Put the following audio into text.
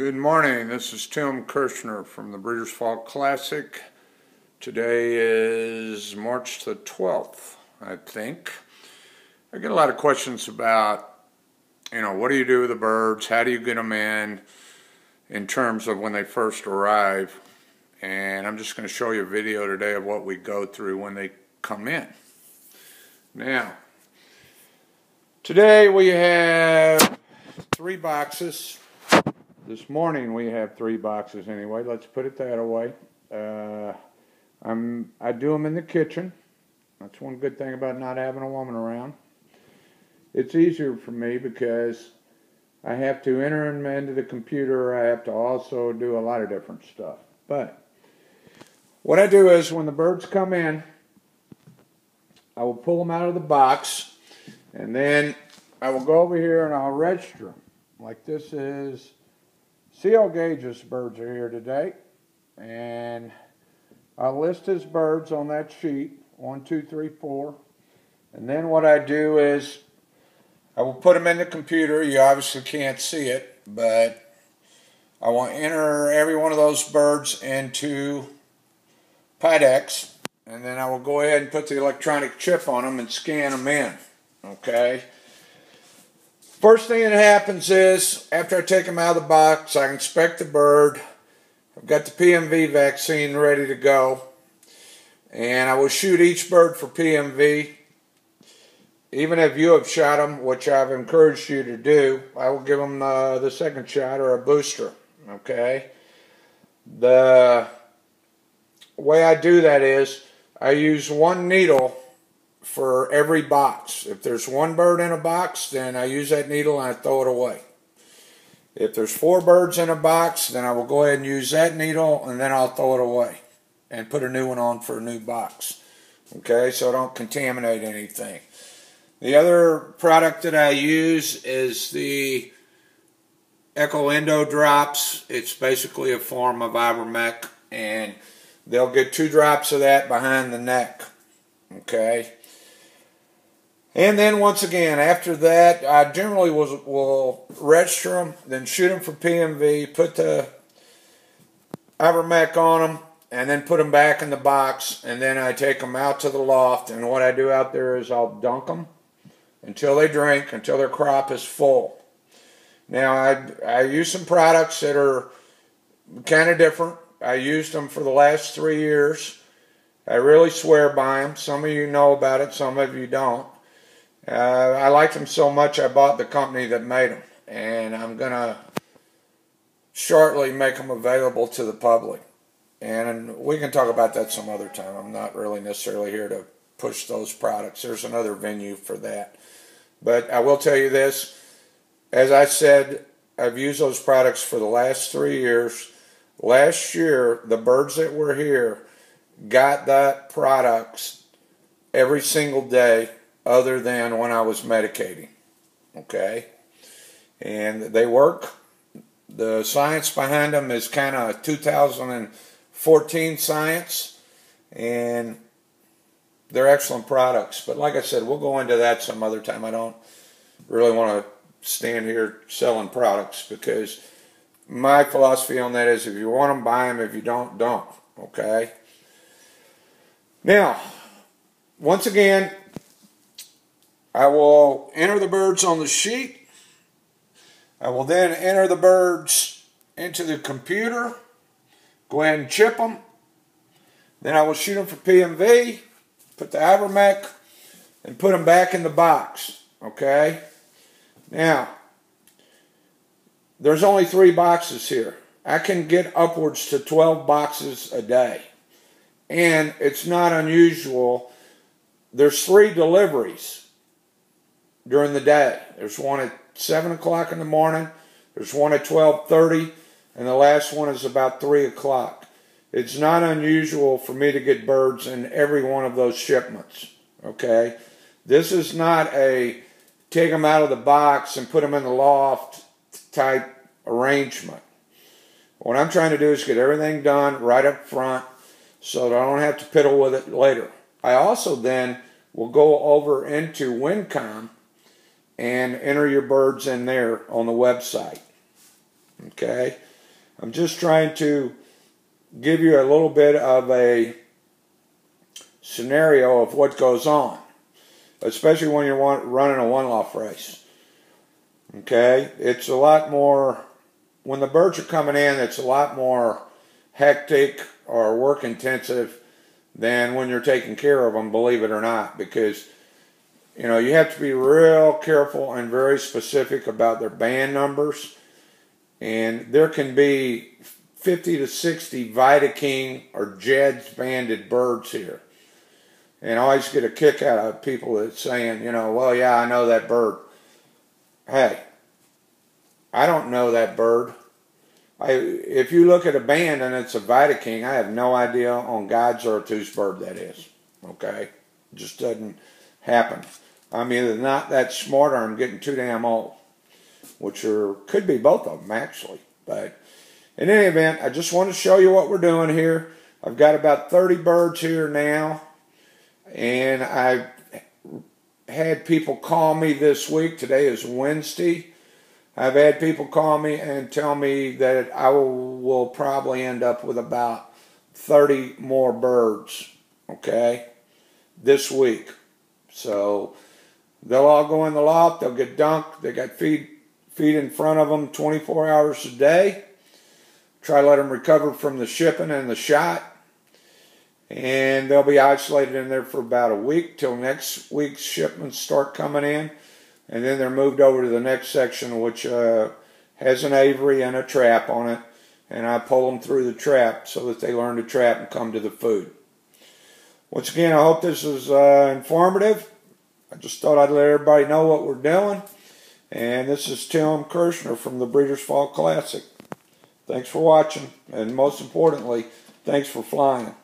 Good morning, this is Tim Kirshner from the Breeders' Fall Classic. Today is March the 12th, I think. I get a lot of questions about, what do you do with the birds? How do you get them in terms of when they first arrive? And I'm just going to show you a video today of what we go through when they come in. Now, today we have 3 boxes. This morning we have 3 boxes anyway. Let's put it that way. I do them in the kitchen. That's one good thing about not having a woman around. It's easier for me because I have to enter them into the computer. I have to also do a lot of different stuff. But what I do is when the birds come in, I will pull them out of the box, and then I will go over here and I'll register them. Like this is C.L. Gage's birds are here today, and I'll list his birds on that sheet, 1, 2, 3, 4, and then what I do is I will put them in the computer. You obviously can't see it, but I will enter every one of those birds into PIDX, and then I will go ahead and put the electronic chip on them and scan them in, okay? First thing that happens is, after I take them out of the box, I inspect the bird. I've got the PMV vaccine ready to go. And I will shoot each bird for PMV. Even if you have shot them, which I've encouraged you to do, I will give them the second shot or a booster. Okay? The way I do that is, I use 1 needle for every box. If there's 1 bird in a box, then I use that needle and I throw it away. If there's 4 birds in a box, then I will go ahead and use that needle and then I'll throw it away and put a new one on for a new box. Okay, so I don't contaminate anything. The other product that I use is the Echo Endo Drops. It's basically a form of Ivermectin, and they'll get 2 drops of that behind the neck. Okay. And then once again, after that, I generally will register them, then shoot them for PMV, put the Ivermectin on them, and then put them back in the box, and then I take them out to the loft, and what I do out there is I'll dunk them until they drink, until their crop is full. Now, I use some products that are kind of different. I used them for the last 3 years. I really swear by them. Some of you know about it, some of you don't. I liked them so much I bought the company that made them, and I'm going to shortly make them available to the public. And we can talk about that some other time. I'm not really necessarily here to push those products. There's another venue for that. But I will tell you this, as I said, I've used those products for the last 3 years. Last year, the birds that were here got that products every single day, other than when I was medicating, okay? And they work. The science behind them is kind of 2014 science, and they're excellent products. But like I said, we'll go into that some other time. I don't really want to stand here selling products, because my philosophy on that is if you want them, buy them. If you don't, don't, okay? Now, once again, I will enter the birds on the sheet. I will then enter the birds into the computer, go ahead and chip them. Then I will shoot them for PMV, put the Ivermectin, and put them back in the box. Okay? Now, there's only 3 boxes here. I can get upwards to 12 boxes a day. And it's not unusual. There's 3 deliveries during the day. There's one at 7 o'clock in the morning, there's one at 12:30, and the last one is about 3 o'clock. It's not unusual for me to get birds in every one of those shipments, okay? This is not a take them out of the box and put them in the loft type arrangement. What I'm trying to do is get everything done right up front so that I don't have to piddle with it later. I also then will go over into WinCom and enter your birds in there on the website. Okay? I'm just trying to give you a little bit of a scenario of what goes on, especially when you're running a one-loft race. Okay, it's a lot more, when the birds are coming in, it's a lot more hectic or work intensive than when you're taking care of them, believe it or not, because you know, you have to be real careful and very specific about their band numbers. And there can be 50 to 60 Vita King or Jed's banded birds here. And I always get a kick out of people that's saying, you know, well, yeah, I know that bird. Hey, I don't know that bird. If you look at a band and it's a Vita King, I have no idea on God's earth whose bird that is. Okay? It just doesn't happen. I'm either not that smart or I'm getting too damn old, which could be both of them actually. But in any event, I just want to show you what we're doing here. I've got about 30 birds here now, and I've had people call me this week. Today is Wednesday. I've had people call me and tell me that I will probably end up with about 30 more birds, okay, this week. So they'll all go in the loft, they'll get dunked, they got feed in front of them 24 hours a day. Try to let them recover from the shipping and the shot. And they'll be isolated in there for about a week till next week's shipments start coming in. And then they're moved over to the next section, which has an aviary and a trap on it. And I pull them through the trap so that they learn to trap and come to the food. Once again, I hope this is informative. I just thought I'd let everybody know what we're doing. And this is Tim Kirshner from the Breeders' Fall Classic. Thanks for watching. And most importantly, thanks for flying.